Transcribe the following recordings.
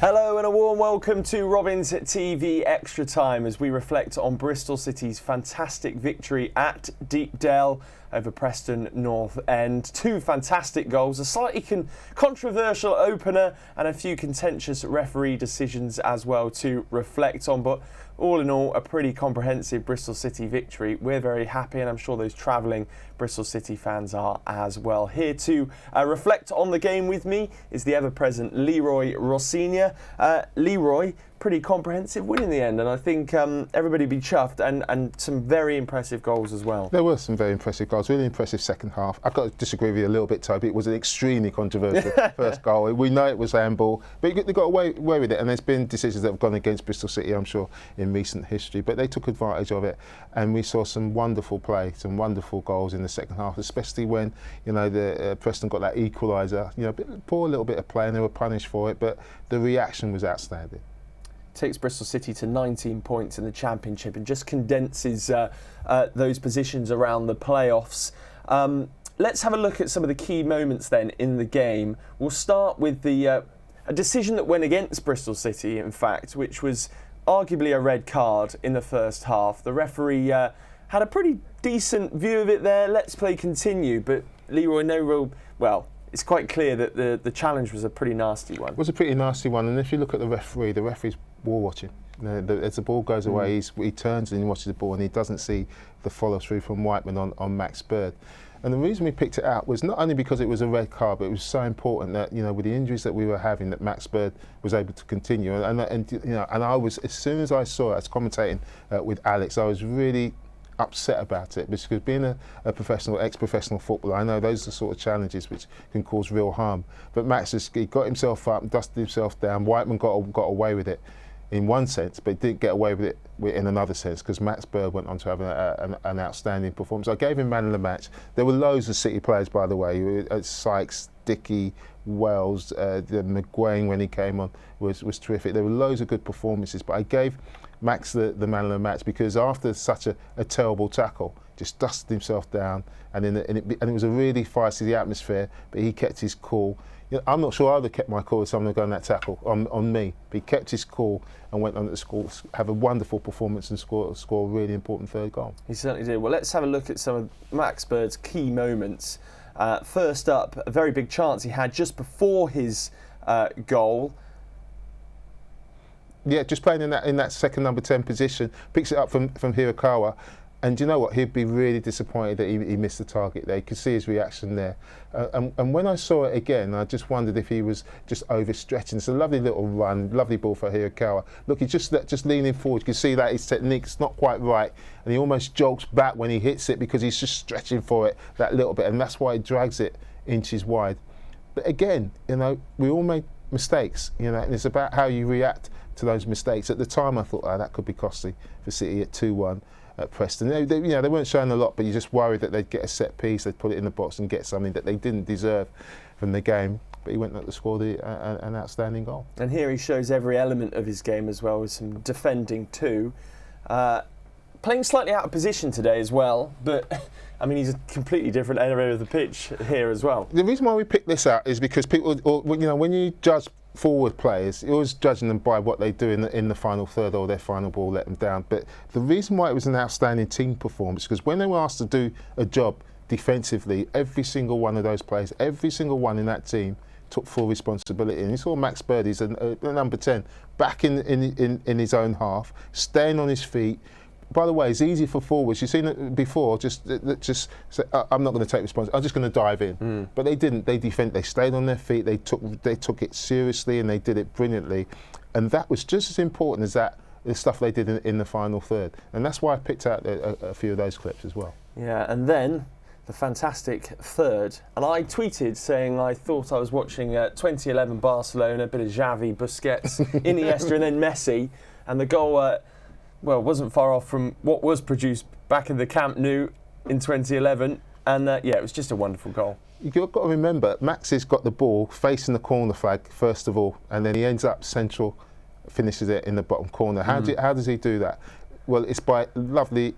Hello and a warm welcome to Robin's TV Extra Time as we reflect on Bristol City's fantastic victory at Deepdale over Preston North End. Two fantastic goals, a slightly controversial opener and a few contentious referee decisions as well to reflect on. But all in all, a pretty comprehensive Bristol City victory. We're very happy, and I'm sure those travelling Bristol City fans are as well. Here to reflect on the game with me is the ever-present Leroy Rossignol. Leroy, pretty comprehensive win in the end, and I think everybody be chuffed, and some very impressive goals as well. There were some very impressive goals, really impressive second half. I've got to disagree with you a little bit, Toby. It was an extremely controversial first goal. We know it was handball, but they got away with it, and there's been decisions that have gone against Bristol City, I'm sure, in recent history, but they took advantage of it, and we saw some wonderful play, some wonderful goals in the second half, especially when, you know, the Preston got that equaliser. You know, poor little bit of play, and they were punished for it, but the reaction was outstanding. Takes Bristol City to 19 points in the Championship and just condenses those positions around the playoffs. Let's have a look at some of the key moments then in the game. We'll start with a decision that went against Bristol City, in fact, which was arguably a red card in the first half. The referee had a pretty decent view of it there. Let's play continue, but Leroy, it's quite clear that the challenge was a pretty nasty one. It was a pretty nasty one, and if you look at the referee's wall watching. You know, as the ball goes away, he turns and he watches the ball, and he doesn't see the follow through from Whiteman on Max Bird. And the reason we picked it out was not only because it was a red card, but it was so important that, you know, with the injuries that we were having, that Max Bird was able to continue. And you know, and I was, as soon as I saw it, I was commentating with Alex, I was really upset about it, because being a ex-professional footballer, I know those are the sort of challenges which can cause real harm. But Max he got himself up, dusted himself down. Whiteman got away with it in one sense, but he didn't get away with it in another sense, because Max Bird went on to have an outstanding performance. I gave him man of the match. There were loads of City players, by the way. Sykes, Dickey, Wells, the McGuane when he came on was terrific. There were loads of good performances, but I gave Max the man of the match because after such a terrible tackle, just dusted himself down, and it was a really feisty atmosphere, but he kept his cool. You know, I'm not sure I would have kept my cool if someone had done that tackle on me, but he kept his cool and went on to score, have a wonderful performance and score a really important third goal. He certainly did. Well, let's have a look at some of Max Bird's key moments. First up, a very big chance he had just before his goal. Yeah, just playing in that second number 10 position, picks it up from Hirakawa, and do you know what? He'd be really disappointed that he missed the target there. You could see his reaction there. And when I saw it again, I just wondered if he was just overstretching. It's a lovely little run, lovely ball for Hirakawa. Look, he's just leaning forward. You can see that his technique's not quite right, and he almost jolts back when he hits it because he's just stretching for it that little bit, and that's why he drags it inches wide. But again, you know, we all make mistakes, you know, and it's about how you react to those mistakes. At the time, I thought, that could be costly for City at 2-1 at Preston. They weren't showing a lot, but you just worried that they'd get a set piece, they'd put it in the box and get something that they didn't deserve from the game. But he went up to score an outstanding goal. And here he shows every element of his game as well, with some defending too. Playing slightly out of position today as well, but I mean, he's a completely different area of the pitch here as well. The reason why we picked this out is because people, you know, when you judge forward players, you're always judging them by what they do in the final third, or their final ball let them down. But the reason why it was an outstanding team performance is because when they were asked to do a job defensively, every single one of those players, every single one in that team took full responsibility. And you saw Max Bird, he's a number 10, back in his own half, staying on his feet. By the way, it's easy for forwards. You've seen it before. Just say, I'm not going to take responsibility. I'm just going to dive in. But they didn't. They defended. They stayed on their feet. They took it seriously, and they did it brilliantly. And that was just as important as the stuff they did in the final third. And that's why I picked out a few of those clips as well. Yeah, and then the fantastic third. And I tweeted saying I thought I was watching 2011 Barcelona, a bit of Xavi, Busquets, Iniesta, and then Messi, and the goal. Wasn't far off from what was produced back in the Camp Nou in 2011, and it was just a wonderful goal. You've got to remember, Max has got the ball facing the corner flag first of all, and then he ends up central, finishes it in the bottom corner. How does he do that? Well, it's by lovely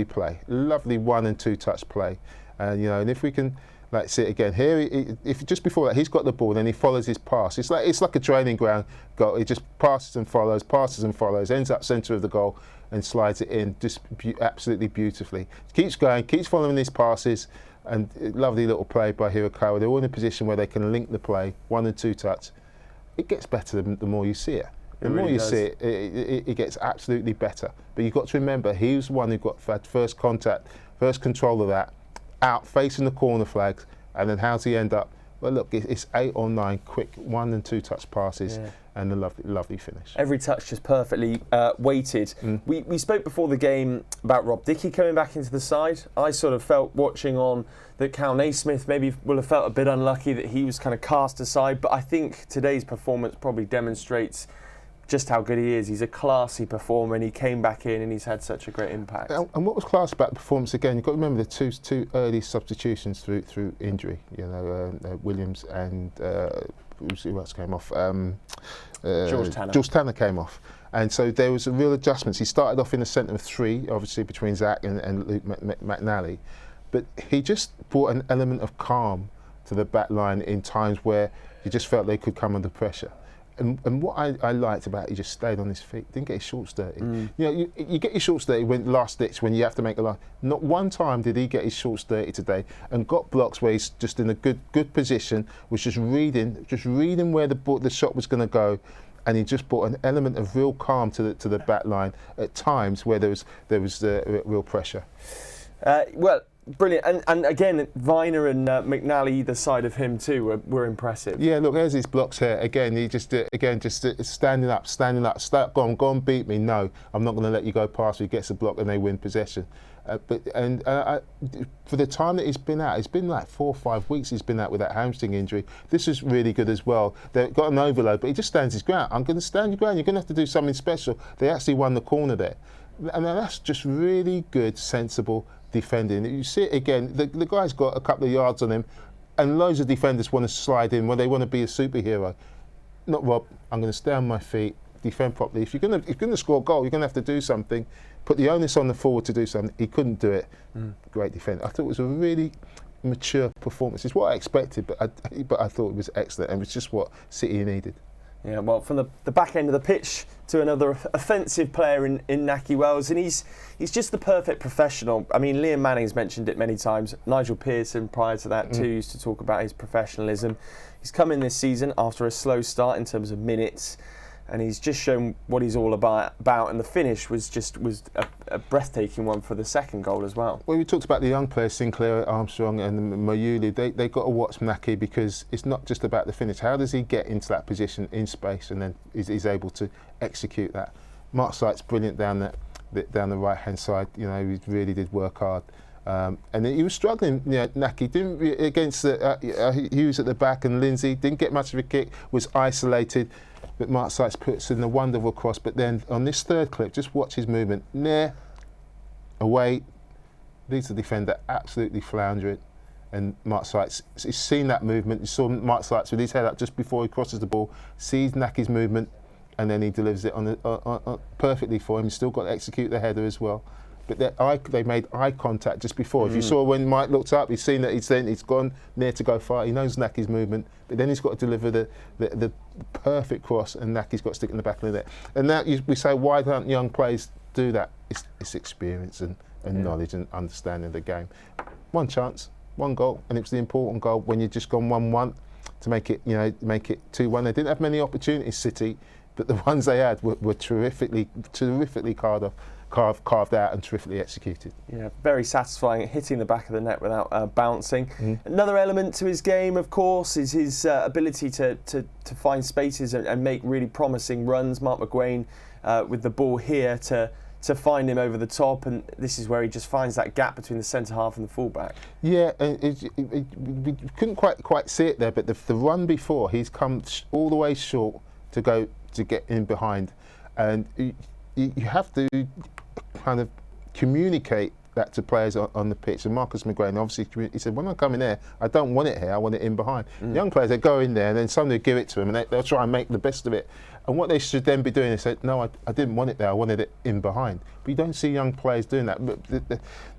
play, lovely 1 and 2 touch play, and you know, and if we can Like, see it again. Here, if just before that, he's got the ball, then he follows his pass. It's like a training ground goal. He just passes and follows, ends up centre of the goal and slides it in just absolutely beautifully. Keeps going, keeps following these passes, and lovely little play by Hirakawa. They're all in a position where they can link the play, 1 and 2 touch. It gets better the more you see it. The more you see it, it gets absolutely better. But you've got to remember, he was the one who had first contact, first control of that, out facing the corner flags, and then how's he end up? Well, look, it's 8 or 9 quick 1 and 2 touch passes, and a lovely finish. Every touch just perfectly weighted. We spoke before the game about Rob Dickie coming back into the side. I sort of felt watching on that Cal Naismith maybe will have felt a bit unlucky that he was kind of cast aside, but I think today's performance probably demonstrates just how good he is. He's a classy performer, and he came back in and he's had such a great impact. And what was class about the performance again? You've got to remember the two early substitutions through injury. Williams and who else came off? George Tanner. George Tanner came off, and so there was a real adjustments. He started off in a centre of 3, obviously between Zach and Luke McNally, but he just brought an element of calm to the back line in times where you just felt they could come under pressure. And what I liked about it, he just stayed on his feet, didn't get his shorts dirty. You know, you get your shorts dirty when last ditch, when you have to make a line. Not one time did he get his shorts dirty today, and got blocks where he's just in a good position, was just reading where the shot was going to go, and he just brought an element of real calm to the back line at times where there was real pressure. Well, brilliant, and again, Viner and McNally either side of him too were impressive. Yeah, look, there's his blocks here. Again, he just standing up, go on, beat me. No, I'm not going to let you go past me. He gets a block and they win possession. For the time that he's been out, it's been like 4 or 5 weeks he's been out with that hamstring injury. This is really good as well. They've got an overload, but he just stands his ground. I'm going to stand your ground. You're going to have to do something special. They actually won the corner there. And that's just really good, sensible defending. You see it again, the guy's got a couple of yards on him, and loads of defenders want to slide in when they want to be a superhero. Not Rob. I'm going to stay on my feet, defend properly. If you're going to score a goal, you're going to have to do something. Put the onus on the forward to do something. He couldn't do it. Great defender. I thought it was a really mature performance. It's what I expected, but I thought it was excellent, and it was just what City needed. Yeah, well, from the back end of the pitch to another offensive player in Nahki Wells, and he's just the perfect professional. I mean, Liam Manning's mentioned it many times. Nigel Pearson, prior to that too, used to talk about his professionalism. He's come in this season after a slow start in terms of minutes, and he's just shown what he's all about. And the finish was a breathtaking one for the second goal as well. Well, we talked about the young players, Sinclair, Armstrong and Mayuli. They got to watch Nahki, because it's not just about the finish. How does he get into that position in space and then he's able to execute that? Mark Sight's brilliant down the right-hand side. You know, he really did work hard. And he was struggling, Nahki, against Hughes at the back, and Lindsay didn't get much of a kick, was isolated. But Mark Sykes puts in a wonderful cross. But then on this third clip, just watch his movement. Near, away, leaves the defender absolutely floundering. And Mark Sykes, he's seen that movement. You saw Mark Sykes with his head up just before he crosses the ball, sees Nahki's movement, and then he delivers it on perfectly for him. He's still got to execute the header as well. But they made eye contact just before. If you saw when Mike looked up, he's seen that he's gone near to go far. He knows Nahki's movement, but then he's got to deliver the perfect cross, and Nahki's got to stick in the back of the net. And now we say, why don't young players do that? It's experience and knowledge and understanding of the game. One chance, one goal, and it was the important goal when you've just gone 1-1 to make it 2-1. They didn't have many opportunities, City, but the ones they had were terrifically carved out and terrifically executed. Yeah, very satisfying, hitting the back of the net without bouncing. Another element to his game, of course, is his ability to find spaces and make really promising runs. Mark McGuane with the ball here to find him over the top, and this is where he just finds that gap between the centre half and the fullback. Yeah, we couldn't quite see it there, but the run before, he's come all the way short to get in behind, and you have to kind of communicate that to players on the pitch. And Marcus McGrain obviously, he said, when I come in there, I don't want it here, I want it in behind. Young players, they go in there and then somebody will give it to them and they'll try and make the best of it. And what they should then be doing is say, no, I didn't want it there, I wanted it in behind. But you don't see young players doing that. But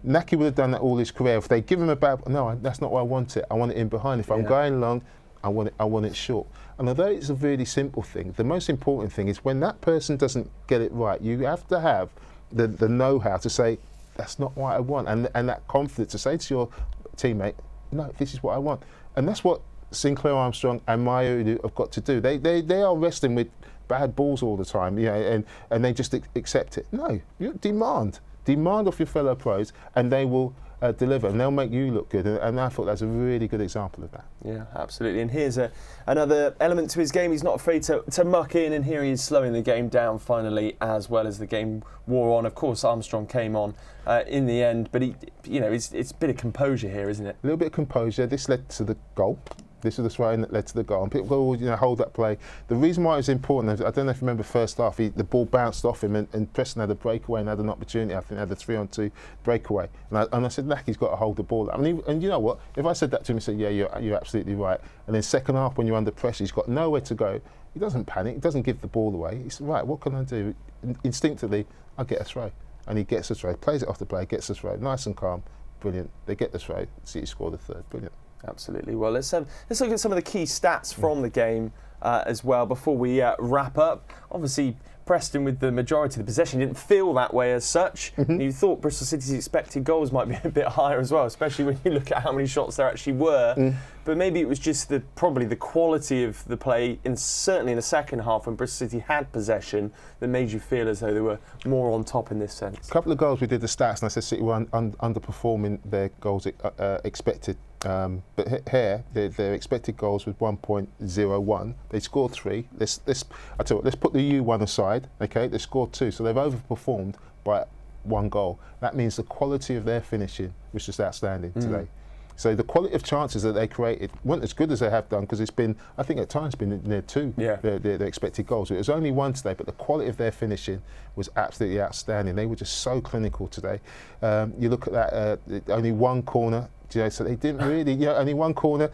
Nahki would have done that all his career. If they give him a bad, no, that's not what I want it. I want it in behind. If I'm going long, I want it short. And although it's a really simple thing, the most important thing is when that person doesn't get it right, you have to have the know-how to say, that's not what I want. And that confidence to say to your teammate, no, this is what I want. And that's what Sinclair Armstrong and Maya have got to do. They are wrestling with bad balls all the time, and they just accept it. No, you demand off your fellow pros, and they will deliver, and they'll make you look good. And I thought that's a really good example of that. Yeah, absolutely. And here's another element to his game. He's not afraid to muck in, and here he is slowing the game down finally, as well as the game wore on. Of course, Armstrong came on in the end, but it's a bit of composure here, isn't it? A little bit of composure. This led to the goal. This was the throw-in that led to the goal. And people go, hold that play. The reason why it was important, I don't know if you remember first half, the ball bounced off him and Preston had a breakaway and had an opportunity. I think they had a 3-on-2 breakaway. And I said, Nahki's got to hold the ball. And you know what? If I said that to him, he said, yeah, you're absolutely right. And then second half, when you're under pressure, he's got nowhere to go. He doesn't panic. He doesn't give the ball away. He said, right, what can I do? Instinctively, I'll get a throw. And he gets a throw, plays it off the play, gets a throw. Nice and calm. Brilliant. They get the throw. City score the third. Brilliant. Absolutely. Well, let's look at some of the key stats from the game as well before we wrap up. Obviously, Preston with the majority of the possession didn't feel that way as such. You thought Bristol City's expected goals might be a bit higher as well, especially when you look at how many shots there actually were. But maybe it was just probably the quality of the play, certainly in the second half when Bristol City had possession, that made you feel as though they were more on top in this sense. A couple of goals we did the stats, and I said City were underperforming their goals expected. But here, their expected goals was 1.01. They scored 3. I tell you what, let's put the U1 aside. Okay, they scored 2, so they've overperformed by 1 goal. That means the quality of their finishing was just outstanding today. So the quality of chances that they created weren't as good as they have done, because it's been, I think at times, been near 2 their expected goals. It was only 1 today, but the quality of their finishing was absolutely outstanding. They were just so clinical today. You look at that, only 1 corner. So they didn't really, only 1 corner.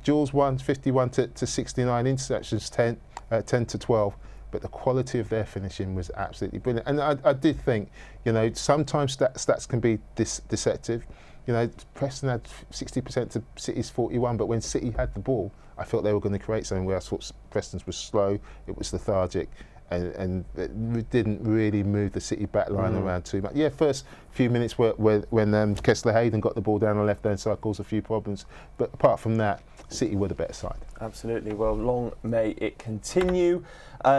Jules won 51 to 69, interceptions 10 to 12. But the quality of their finishing was absolutely brilliant. And I did think, sometimes stats can be deceptive. Preston had 60% to City's 41, but when City had the ball, I felt they were going to create something where I thought Preston's was slow, it was lethargic, and it didn't really move the City back line around too much. Yeah, first few minutes when Kessler Hayden got the ball down the left-hand side caused a few problems, but apart from that, City were the better side. Absolutely. Well, long may it continue.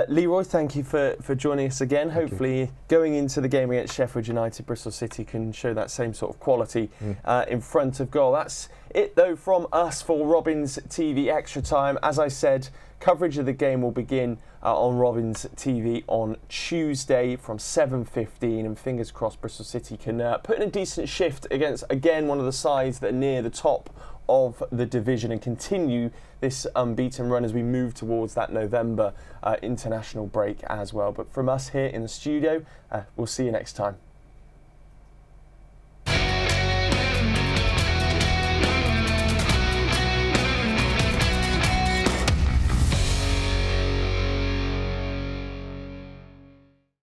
Leroy, thank you for joining us again. Hopefully, going into the game against Sheffield United, Bristol City can show that same sort of quality in front of goal. That's it, though, from us for Robins TV Extra Time. As I said, coverage of the game will begin on Robins TV on Tuesday from 7:15, and fingers crossed Bristol City can put in a decent shift against, again, one of the sides that are near the top of the division and continue this unbeaten run as we move towards that November international break as well. But from us here in the studio, we'll see you next time.